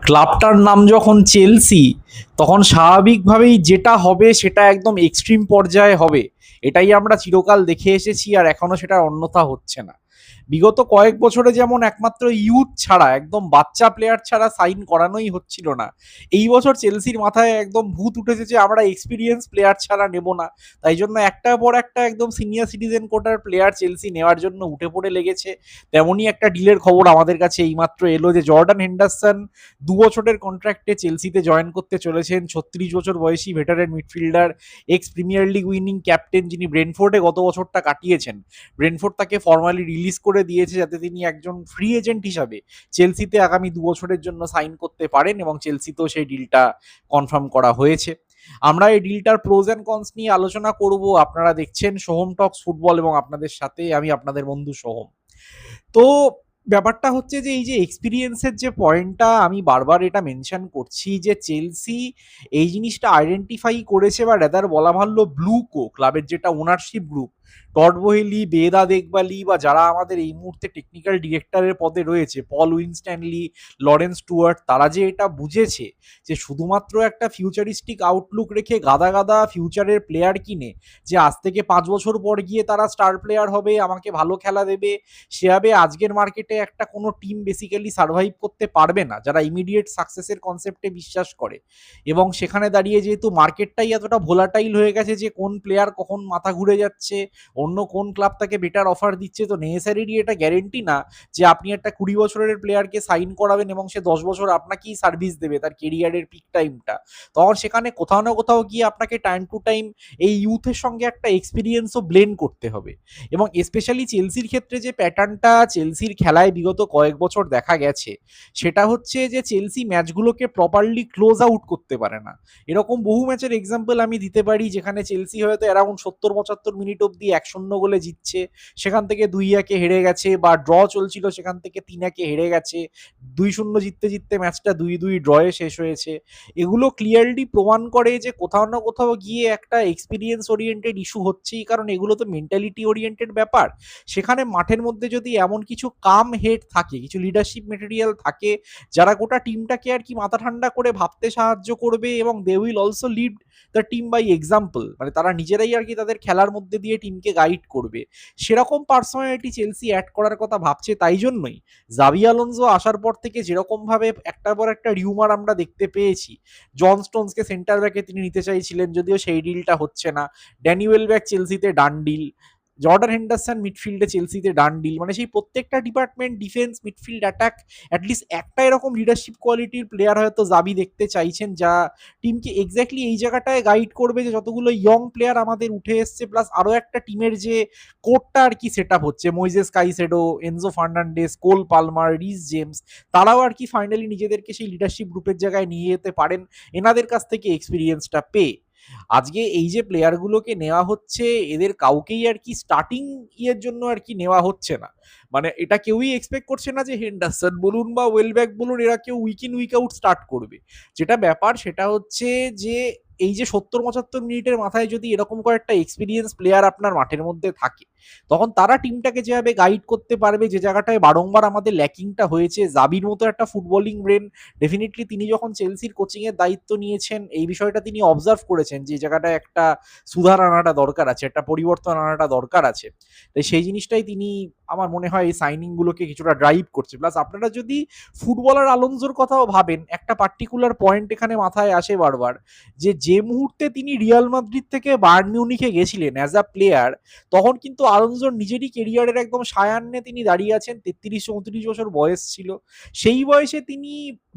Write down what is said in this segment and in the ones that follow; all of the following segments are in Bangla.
ক্লাবটার নাম যখন চেলসি, তখন স্বাভাবিকভাবেই যেটা হবে সেটা একদম এক্সট্রিম পর্যায়ে হবে। এটাই আমরা চিরকাল দেখে এসেছি, আর এখনো সেটার অন্যথা হচ্ছে না। বিগত কয়েক বছরে যেমন একমাত্র ইউথ ছাড়া, একদম বাচ্চা প্লেয়ার ছাড়া সাইন করানোই হচ্ছিল না, এই বছর চেলসির মাথায় একদম ভূত উঠেছে যে আমরা এক্সপিরিয়েন্স প্লেয়ার ছাড়া নেব না। তাই জন্য একটার পর একটা একদম সিনিয়র সিটিজেন কোটার প্লেয়ার চেলসি নেওয়ার জন্য উঠে পড়ে লেগেছে। তেমনই একটা ডিলের খবর আমাদের কাছে এইমাত্র এলো যে জর্ডান হেন্ডারসন 2 বছরের কন্ট্রাক্টে চেলসিতে জয়েন করতে চলেছেন। 36 বছর বয়সী veteran midfielder, x premier league winning captain, যিনি ব্রেনফোর্ডে গত বছরটা কাটিয়েছেন। ব্রেনফোর্ড তাকে ফর্মালি রিলিজ করে দিয়েছে যাতে তিনি একজন ফ্রি এজেন্ট হিসাবে চেলসিতে আগামী 2 বছরের জন্য সাইন করতে পারেন, এবং চেলসিতেও সেই ডিলটা কনফার্ম করা হয়েছে। আমরা এই ডিলটার প্রোজ অ্যান্ড কনস নিয়ে আলোচনা করব। আপনারা দেখছেন সোহম টক্স ফুটবল, এবং আপনাদের সাথে আমি আপনাদের বন্ধু সোহম। তো ব্যাপারটা হচ্ছে যে এই যে এক্সপিরিয়েন্সের যে পয়েন্টটা আমি বারবার এটা মেনশন করছি, যে চেলসি এই জিনিসটা আইডেন্টিফাই করেছে, বা রেদার বলা ভালো ব্লুকো ক্লাবের যেটা ওনারশিপ গ্রুপ, টড বোহেলি, বেদা দেখবালি, বা যারা আমাদের এই মুহূর্তে টেকনিক্যাল ডিরেক্টরের পদে রয়েছে, পল উইনস্ট্যানলি, লরেন্স স্টুয়ার্ট, তারা যে এটা বুঝেছে যে শুধুমাত্র একটা ফিউচারিস্টিক আউটলুক রেখে গাদা গাদা ফিউচারের প্লেয়ার কিনে যে আজ থেকে 5 বছর পর গিয়ে তারা স্টার প্লেয়ার হবে, আমাকে ভালো খেলা দেবে, সেভাবে আজকের মার্কেটে একটা কোনো টিম বেসিক্যালি সার্ভাইভ করতে পারবে না যারা ইমিডিয়েট সাকসেসের কনসেপ্টে বিশ্বাস করে। এবং সেখানে দাঁড়িয়ে যেহেতু মার্কেটটাই এতটা ভোলাটাইল হয়ে গেছে যে কোন প্লেয়ার কখন মাথা ঘুরে যাচ্ছে, অন্য কোন ক্লাব তাকে বেটার অফার দিচ্ছে, তো নেসেসারিলি এটা গ্যারেন্টি না যে আপনি একটা 20 বছরের প্লেয়ারকে সাইন করাবেন এবং সে 10 বছর আপনাকেই সার্ভিস দেবে তার কেরিয়ারের পিক টাইমটা। তখন সেখানে কোথাও না কোথাও গিয়ে আপনাকে টাইম টু টাইম এই ইউথের সঙ্গে একটা এক্সপিরিয়েন্সও ব্লেন্ড করতে হবে। এবং স্পেশালি চেলসির ক্ষেত্রে যে প্যাটার্নটা চেলসির খেলায় বিগত কয়েক বছর দেখা গেছে, সেটা হচ্ছে যে চেলসি ম্যাচগুলোকে প্রপারলি ক্লোজ আউট করতে পারে না। এরকম বহু ম্যাচের এক্সাম্পল আমি দিতে পারি যেখানে চেলসি হয়তো অ্যারাউন্ড 70-75 মিনিট অব্দি 1-0 গোলে জিতছে, সেখান থেকে 2-1 হেরে গেছে, বা ড্র চলছিল সেখান থেকে 3-1 হেরে গেছে, 2-0 জিততে জিততে ম্যাচটা 2-2 ড্রয়ে শেষ হয়েছে। এগুলো ক্লিয়ারলি প্রমাণ করে যে কোথাও না কোথাও গিয়ে একটা এক্সপিরিয়েন্স ওরিয়েন্টেড ইস্যু হচ্ছেই, কারণ এগুলো তো মেন্টালিটি ওরিয়েন্টেড ব্যাপার। সেখানে মাঠের মধ্যে যদি এমন কিছু কাম হেড থাকে, কিছু লিডারশিপ মেটেরিয়াল থাকে যারা গোটা টিমটাকে আর কি মাথা ঠান্ডা করে ভাবতে সাহায্য করবে, এবং they will also lead the team by example, মানে তারা নিজেরাই আর কি তাদের খেলার মধ্যে দিয়ে টিমকে গাইড করবে, সেরকম পার্সোনালিটি চেলসি অ্যাড করার কথা ভাবছে। তাই জন্যই জাভি আলোনসো আসার পর থেকে যেরকম ভাবে একটার পর একটা রিউমার আমরা দেখতে পেয়েছি, জন স্টোনসকে সেন্টার ব্যাকে তিনি নিতে চাইছিলেন, যদিও সেই ডিলটা হচ্ছে না। ড্যানি ওয়েলব্যাক চেলসিতে ডান ডিল, জর্ডান হেন্ডারসন মিডফিল্ডে চেলসিতে ডান ডিল, মানে সেই প্রত্যেকটা department, defence, midfield, attack, at least একটা এরকম লিডারশিপ কোয়ালিটির প্লেয়ার হয়তো জাবি দেখতে চাইছেন, যা টিমকে এক্স্যাক্টলি এই জায়গাটায় গাইড করবে যে যতগুলো ইয়ং প্লেয়ার আমাদের উঠে এসছে, প্লাস আরও একটা টিমের যে কোরটা আর কি সেট আপ হচ্ছে, Moises Caicedo, Enzo Fernandez, Cole Palmer, Reece James, তারাও আর কি ফাইনালি নিজেদেরকে সেই লিডারশিপ গ্রুপের জায়গায় নিয়ে যেতে পারেন এনাদের কাছ থেকে এক্সপিরিয়েন্সটা পেয়ে। আজকে এই যে প্লেয়ারগুলোকে নেওয়া হচ্ছে, এদের কাউকেই আর কি স্টার্টিং ইয়ের জন্য আর কি নেওয়া হচ্ছে না। মানে এটা কেউই এক্সপেক্ট করছে না যে হেন্ডারসন বলুন বা ওয়েলব্যাক বলুন এরা কেউ week in week out start করবে। যেটা ব্যাপার সেটা হচ্ছে যে এই যে 70-75 মিনিটের মাথায় যদি এরকম করে একটা এক্সপিরিয়েন্স প্লেয়ার আপনার মাঠের মধ্যে থাকে, তখন তারা টিমটাকে যেভাবে গাইড করতে পারবে, যে জায়গাটায় বারংবার আমাদের ল্যাকিংটা হয়েছে, জাবির মতো একটা ফুটবলিং ব্রেন ডেফিনেটলি তিনি যখন চেলসির কোচিং এর দায়িত্ব নিয়েছেন এই বিষয়টা তিনি অবজার্ভ করেছেন যে জায়গাটায় একটা সুধার আনাটা দরকার আছে, একটা পরিবর্তন আনাটা দরকার আছে। তাই সেই জিনিসটাই তিনি আমার মনে হয় এই সাইনিং গুলোকে কিছুটা ড্রাইভ করছে। প্লাস আপনারা যদি ফুটবলার আলোনসোর কথাও ভাবেন, একটা পার্টিকুলার পয়েন্ট এখানে মাথায় আসে বারবার, যে যে মুহূর্তে তিনি রিয়াল মাদ্রিদ থেকে বায়ার্ন মিউনিখে গেছিলেন অ্যাজ আ প্লেয়ার, তখন কিন্তু আলোনসোর নিজেরই কেরিয়ারের একদম সায়ান্নে তিনি দাঁড়িয়ে আছেন, 33-34 বছর বয়স ছিল। সেই বয়সে তিনি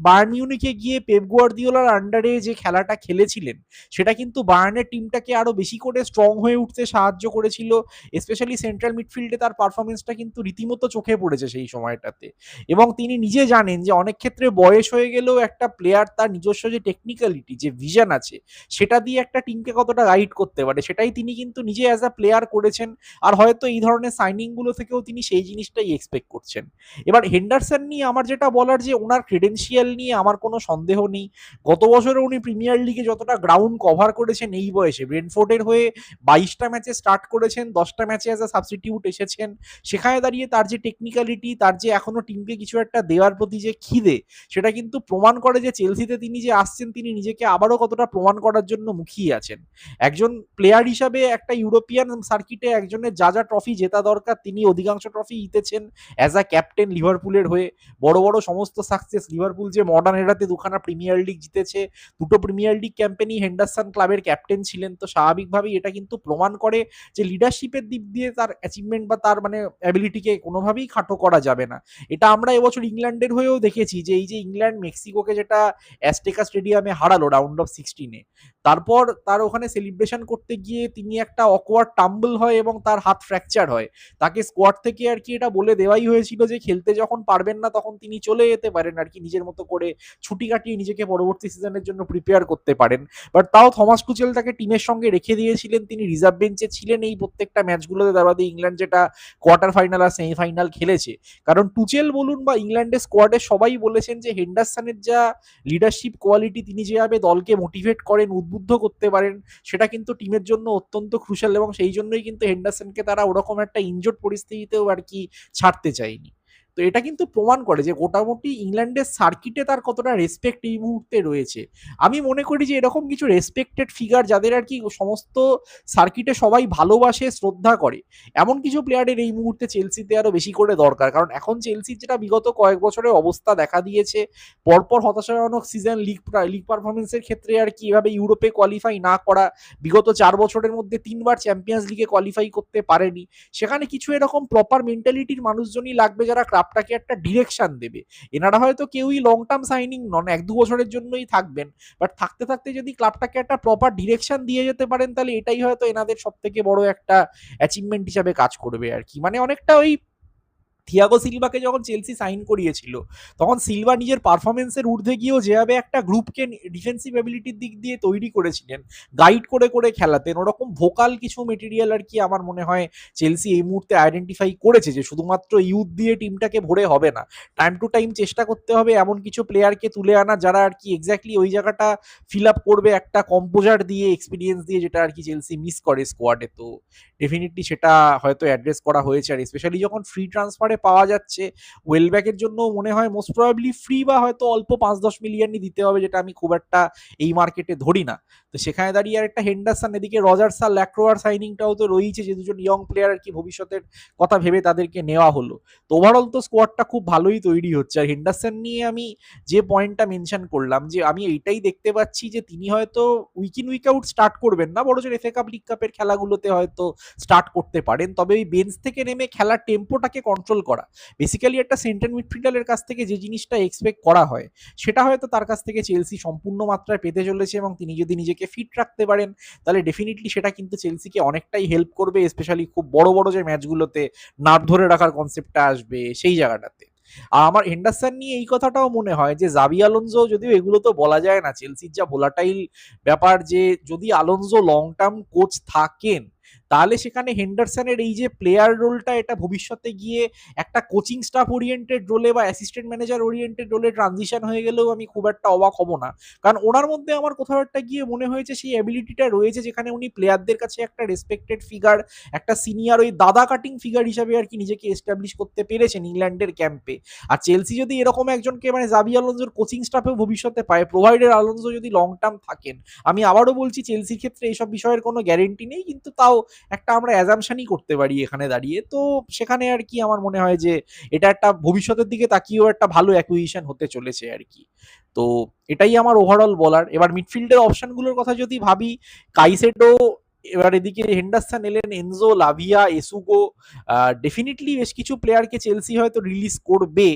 বায়ার্ন মিউনিখে গিয়ে পেপ গুয়ার্দিওলার আন্ডারে যে খেলাটা খেলেছিলেন, সেটা কিন্তু বায়ার্নের টিমটাকে আরো বেশি করে স্ট্রং হয়ে উঠতে সাহায্য করেছিল। স্পেশালি সেন্ট্রাল মিডফিল্ডে তার পারফরমেন্সটা কিন্তু রীতিমতো চোখে পড়েছে সেই সময়টাতে। এবং তিনি নিজে জানেন যে অনেক ক্ষেত্রে বয়স হয়ে গেলেও একটা প্লেয়ার তার নিজস্ব যে টেকনিক্যালিটি, যে ভিশন আছে, সেটা দিয়ে একটা টিমকে কতটা গাইড করতে পারে, সেটাই তিনি কিন্তু নিজে অ্যাজ আ প্লেয়ার করেছেন। আর হয়তো হয়তো এই ধরনের সাইনিং গুলো থেকেও তিনি সেই জিনিসটাই এক্সপেক্ট করছেন। এবার হেন্ডারসন নিয়ে আমার যেটা বলার, যে ওনার ক্রেডেনশিয়াল নিয়ে আমার কোনো সন্দেহ নেই। গত বছরে উনি প্রিমিয়ার লিগে যতটা গ্রাউন্ড কভার করেছেন এই বয়সে, ব্রেন্টফোর্ডের হয়ে 22টা ম্যাচে স্টার্ট করেছেন, 10টা ম্যাচে অ্যাজ আ সাবস্টিটিউট এসেছেন। সেখানে দাঁড়িয়ে তার যে টেকনিক্যালিটি, তার যে এখনো টিমকে কিছু একটা দেওয়ার প্রতি যে খিদে, সেটা কিন্তু প্রমাণ করে যে চেলসিতে তিনি যে আসছেন, তিনি নিজেকে আবারও কতটা প্রমাণ করার জন্য মুখিয়ে আছেন। একজন প্লেয়ার হিসাবে একটা ইউরোপিয়ান সার্কিটে একজনের যা যা ট্রফি জেতা দরকার, তিনি অধিকাংশ ট্রফি জিতেছেন অ্যাজ আ ক্যাপ্টেন লিভারপুলের হয়ে। বড় বড় সমস্ত সাকসেস, লিভারপুল যে মডার্ন এরাতে দুখানা প্রিমিয়ার লিগ জিতেছে, দুটো প্রিমিয়ার লিগ ক্যাম্পেনই হেন্ডারসন ক্লাবের ক্যাপ্টেন ছিলেন। তো স্বাভাবিকভাবেই এটা কিন্তু প্রমাণ করে যে লিডারশিপের দিক দিয়ে তার অ্যাচিভমেন্ট বা তার মানে অ্যাবিলিটিকে কোনোভাবেই খাটো করা যাবে না। এটা আমরা এবছর ইংল্যান্ডের হয়েও দেখেছি, যে এই যে ইংল্যান্ড মেক্সিকোকে যেটা অ্যাজটেকা স্টেডিয়ামে হারালো রাউন্ড অফ 16-এ, তারপর তার ওখানে সেলিব্রেশন করতে গিয়ে তিনি একটা অকওয়ার্ড টাম্বল হয় এবং তার হাত ফ্র্যাকচার হয়। তাকে স্কোয়াড থেকে আর কি এটা বলে দেওয়াই হয়েছিল যে খেলতে যখন পারবেন না তখন তিনি চলে যেতে পারেন আর কি, নিজের মতো করে ছুটি কাটিয়ে নিজেকে পরবর্তী সিজনের জন্য প্রিপেয়ার করতে পারেন। বাট তাও থমাস টুচেল তাকে টিমের সঙ্গে রেখে দিয়েছিলেন, তিনি রিজার্ভ বেঞ্চে ছিলেন এই প্রত্যেকটা ম্যাচগুলোতে, তার বাদে ইংল্যান্ড যেটা কোয়ার্টার ফাইনাল আর সেমিফাইনাল খেলেছে। কারণ টুচেল বলুন বা ইংল্যান্ডের স্কোয়াডের সবাই বলেছেন যে হেন্ডারসনের যা লিডারশিপ কোয়ালিটি, তিনি যেভাবে দলকে মোটিভেট করেন, উদ্বুদ্ধ করতে পারেন, সেটা কিন্তু টিমের জন্য অত্যন্ত ক্রুশাল, এবং সেই জন্যই কিন্তু হেন্ডারসনকে তারা ওরকম একটা ইনজোর্ড পরিস্থিতিতেও আর কি ছাড়তে চায়নি। তো এটা কিন্তু প্রমাণ করে যে মোটামুটি ইংল্যান্ডের সার্কিটে তার কতটা রেসপেক্ট এই মুহূর্তে রয়েছে। আমি মনে করি যে এরকম কিছু রেসপেক্টেড ফিগার, যাদের আর কি সমস্ত সার্কিটে সবাই ভালোবাসে, শ্রদ্ধা করে, এমন কিছু প্লেয়ারের এই মুহূর্তে চেলসিতে আরো বেশি করে দরকার। কারণ এখন চেলসির যেটা বিগত কয়েক বছরের অবস্থা দেখা দিয়েছে, পরপর হতাশাজনক সিজন, লিগ পারফরমেন্সের ক্ষেত্রে আর কি এভাবে ইউরোপে কোয়ালিফাই না করা, বিগত 4 বছরের মধ্যে 3বার চ্যাম্পিয়ন্স লিগে কোয়ালিফাই করতে পারেনি। সেখানে কিছু এরকম প্রপার মেন্টালিটির মানুষজনই লাগবে যারা ক্লাবটাকে একটা ডিরেকশন দেবে। এনারা হয়তো কেউই লং টার্ম সাইনিং নন, 1-2 বছরের জন্যই থাকবেন, বাট থাকতে থাকতে যদি ক্লাবটাকে একটা প্রপার ডিরেকশন দিয়ে যেতে পারেন, তাহলে এটাই হয়তো এনাদের সব থেকে বড় একটা অ্যাচিভমেন্ট হিসাবে কাজ করবে আর কি। মানে অনেকটা ওই থিয়াগো সিলভাকে যখন চেলসি সাইন করিয়েছিল, তখন সিলভা নিজের পারফরমেন্সের ঊর্ধ্বে গিয়েও যেভাবে একটা গ্রুপকে ডিফেন্সিভ অ্যাবিলিটির দিক দিয়ে তৈরি করেছিলেন, গাইড করে করে খেলাতেন, ওরকম ভোকাল কিছু মেটেরিয়াল আর কি আমার মনে হয় চেলসি এই মুহূর্তে আইডেন্টিফাই করেছে, যে শুধুমাত্র ইউথ দিয়ে টিমটাকে ভরে হবে না, টাইম টু টাইম চেষ্টা করতে হবে এমন কিছু প্লেয়ারকে তুলে আনা যারা আর কি এক্স্যাক্টলি ওই জায়গাটা ফিল আপ করবে একটা কম্পোজার দিয়ে, এক্সপিরিয়েন্স দিয়ে, যেটা আর কি চেলসি মিস করে স্কোয়াডে। তো ডেফিনেটলি সেটা হয়তো অ্যাড্রেস করা হয়েছে। আর স্পেশালি যখন ফ্রি ট্রান্সফারে পাওয়া যাচ্ছে, ওয়েলব্যাকের জন্য মনে হয় মোস্ট প্রবাবলি ফ্রি বা হয়তো অল্প 5-10 মিলিয়নই দিতে হবে, যেটা আমি খুব একটা এই মার্কেটে ধরি না। তো সেখানে দাঁড়িয়ে আর একটা হেন্ডারসন, এদিকে রজার্স আর ল্যাক্রোয়ার সাইনিংটাও তো রয়েছে, যে দুজন ইয়ং প্লেয়ার আর কি ভবিষ্যতের কথা ভেবে তাদেরকে নেওয়া হলো। তো ওভারঅল তো স্কোয়াডটা খুব ভালোই তৈরি হচ্ছে। আর হেন্ডারসন নিয়ে আমি যে পয়েন্টটা মেনশন করলাম, যে আমি এইটাই দেখতে পাচ্ছি যে তিনি হয়তো week in week out start করবেন না, বড় এফএ কাপ, লিগ কাপের খেলাগুলোতে হয়তো স্টার্ট করতে পারেন, তবে ওই বেঞ্চ থেকে নেমে খেলার টেম্পোটাকে কন্ট্রোল করা, বেসিক্যালি একটা সেন্টার মিডফিল্ডারের কাছ থেকে যে জিনিসটা এক্সপেক্ট করা হয়, সেটা হয়তো তার কাছ থেকে চেলসি সম্পূর্ণ মাত্রায় পেতে চলেছে। এবং তিনি যদি নিজেকে ফিট রাখতে পারেন, তাহলে ডেফিনেটলি সেটা কিন্তু চেলসিকে অনেকটাই হেল্প করবে, স্পেশালি খুব বড় বড় যে ম্যাচগুলোতে নার্ভ ধরে রাখার কনসেপ্টটা আসবে সেই জায়গাটাতে। আর আমার হেন্ডারসন নিয়ে এই কথাটাও মনে হয় যে জাবি আলোনসো, যদিও এগুলো তো বলা যায় না, চেলসির যা ভোলাটাইল ব্যাপার, যে যদি আলোনসো লং টার্ম কোচ থাকেন, তাহলে সেখানে হেন্ডারসনের এই যে প্লেয়ার রোলটা, এটা ভবিষ্যতে গিয়ে একটা কোচিং স্টাফ ওরিয়েন্টেড রোলে বা অ্যাসিস্ট্যান্ট ম্যানেজার ওরিয়েন্টেড রোলে ট্রানজিশন হয়ে গেলেও আমি খুব একটা অবাক হব না। কারণ ওনার মধ্যে আমার কোথাও একটা গিয়ে মনে হয়েছে সেই অ্যাবিলিটিটা রয়েছে, যেখানে উনি প্লেয়ারদের কাছে একটা রেসপেক্টেড ফিগার, একটা সিনিয়র ওই দাদা কাটিং ফিগার হিসাবে আর কি নিজেকে এস্টাবলিশ করতে পেরেছেন ইংল্যান্ডের ক্যাম্পে। আর চেলসি যদি এরকম একজনকে মানে জাবি আলোনসোর কোচিং স্টাফেও ভবিষ্যতে পায়, প্রোভাইডার আলোনসো যদি লং টার্ম থাকেন, আমি আবারও বলছি চেলসির ক্ষেত্রে এইসব বিষয়ের কোনো গ্যারেন্টি নেই, কিন্তু তাও একটা আমরা অ্যাজাম্পশনই করতে পারি এখানে দাঁড়িয়ে। তো সেখানে আর কি আমার মনে হয় যে এটা একটা ভবিষ্যতের দিকে তাকিয়েও একটা ভালো অ্যাকুইজিশন হতে চলেছে আর কি। তো এটাই আমার ওভারঅল বলার। এবার মিডফিল্ডের অপশনগুলোর কথা যদি ভাবি, কাইসেডো, এবার এদিকে হেন্ডারসন এলেন, এনজো, লাভিয়া, এসুগো, ডেফিনেটলি বেশ কিছু প্লেয়ারকে চেলসি হয়তো রিলিজ করবে।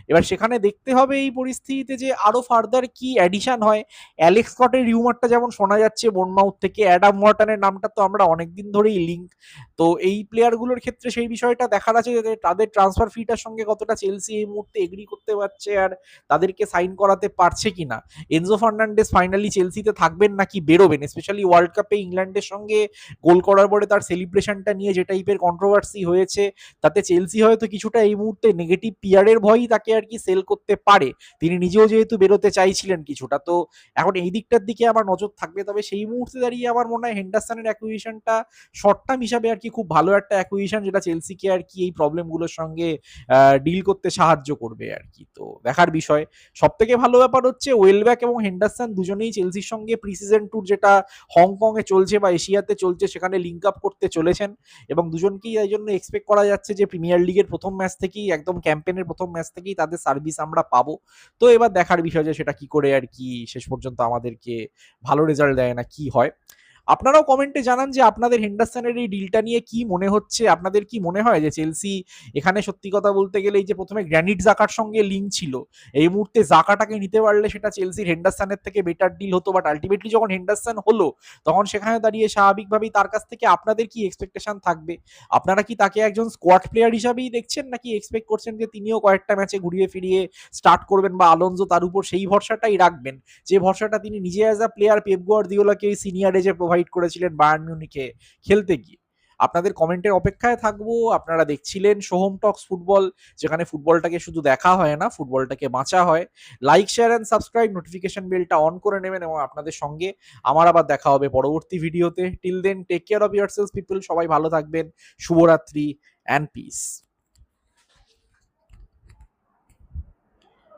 এবার সেখানে দেখতে হবে এই পরিস্থিতিতে যে আরো ফার্দার কি অ্যাডিশন হয়। অ্যালেক্স স্কটের রিউমারটা যেমন শোনা যাচ্ছে বোর্নমাউথ থেকে, অ্যাডাম মর্টনের নামটা তো আমরা অনেকদিন ধরেই লিঙ্ক। তো এই প্লেয়ারগুলোর ক্ষেত্রে সেই বিষয়টা দেখার আছে যে তাদের ট্রান্সফার ফিটার সঙ্গে কতটা চেলসি এই মুহূর্তে এগ্রি করতে পারছে আর তাদেরকে সাইন করাতে পারছে কিনা। এনজো ফার্নান্ডেস ফাইনালি চেলসিতে থাকবেন নাকি বেরোবেন, স্পেশালি ওয়ার্ল্ড কাপে ইংল্যান্ডের সঙ্গে গোল করার পরে তার সেলিব্রেশনটা নিয়ে যে টাইপের কন্ট্রোভার্সি হয়েছে, তাতে চেলসি হয়তো কিছুটা এই মুহূর্তে নেগেটিভ পিয়ারের ভয়ই তাকে আর কি সেল করতে পারে। তিনি নিজেও যেহেতু বেরোতে চাইছিলেন কিছুটা, তো এখন এই দিকটার দিকে আমার নজর থাকবে। তবে সেই মুহূর্তে দাঁড়িয়ে আমার মনে হয় হেন্ডারসনের অ্যাকুইজিশনটা শর্ট টার্ম হিসাবে আর কি খুব ভালো একটা অ্যাকুইজিশন, যেটা চেলসিকে আর কি এই প্রবলেমগুলোর সঙ্গে ডিল করতে সাহায্য করবে আর কি। তো দেখার বিষয়। সব থেকে ভালো ব্যাপার হচ্ছে ওয়েলব্যাক এবং হেন্ডারসন দুজনেই চেলসির সঙ্গে প্রিসিজন ট্যুর, যেটা হংকং এ চলছে বা এশিয়াতে চলছে, সেখানে লিঙ্ক আপ করতে চলেছেন এবং দুজনকেই এই জন্য এক্সপেক্ট করা যাচ্ছে যে প্রিমিয়ার লিগের প্রথম ম্যাচ থেকেই, একদম ক্যাম্পেনের প্রথম ম্যাচ থেকেই তাদের সার্ভিস আমরা পাবো। তো এবার দেখার বিষয় যে সেটা কি করে আর কি শেষ পর্যন্ত আমাদেরকে ভালো রেজাল্ট দেয় না কি হয়। আপনারাও কমেন্টে জানান যে আপনাদের হেন্ডারসনের এই ডিলটা নিয়ে কি মনে হচ্ছে। আপনাদের কি মনে হয় যে চেলসি এখানে সত্যি কথা বলতে গেলে, এই যে প্রথমে গ্র্যানিট জাকার সঙ্গে লিঙ্ক ছিল, এই মুহূর্তে জাকাটাকে নিতে পারলে সেটা চেলসির হেন্ডারসনের থেকে বেটার ডিল হতো, বাট আলটিমেটলি যখন হেন্ডারসন হলো তখন সেখানে দাঁড়িয়ে স্বাভাবিকভাবেই তার কাছ থেকে আপনাদের কি এক্সপেকটেশন থাকবে? আপনারা কি তাকে একজন স্কোয়াড প্লেয়ার হিসাবেই দেখছেন, নাকি এক্সপেক্ট করছেন যে তিনিও কয়েকটা ম্যাচে ঘুরিয়ে ফিরিয়ে স্টার্ট করবেন, বা আলোনজো তার উপর সেই ভরসাটাই রাখবেন যে ভরসাটা তিনি নিজে অ্যাজ আ প্লেয়ার পেপ গার্দিওলাকে এই সিনিয়র এজে প্রোভাইড করেছিলেন বায়ার্ন মিউনিখে খেলতে গিয়ে? আপনাদের কমেন্টের অপেক্ষায় থাকবো। আপনারা দেখছিলেন সোহম টক্স ফুটবল, যেখানে ফুটবলটাকে শুধু দেখা হয় না, ফুটবলটাকে বাঁচা হয়। Like, share and subscribe, notification বেলটা অন করে নেবেন এবং আপনাদের সঙ্গে আমার আবার দেখা হবে পরবর্তী ভিডিওতে। Till then take care of yourselves people, সবাই ভালো থাকবেন। শুভরাত্রি অ্যান্ড পিস।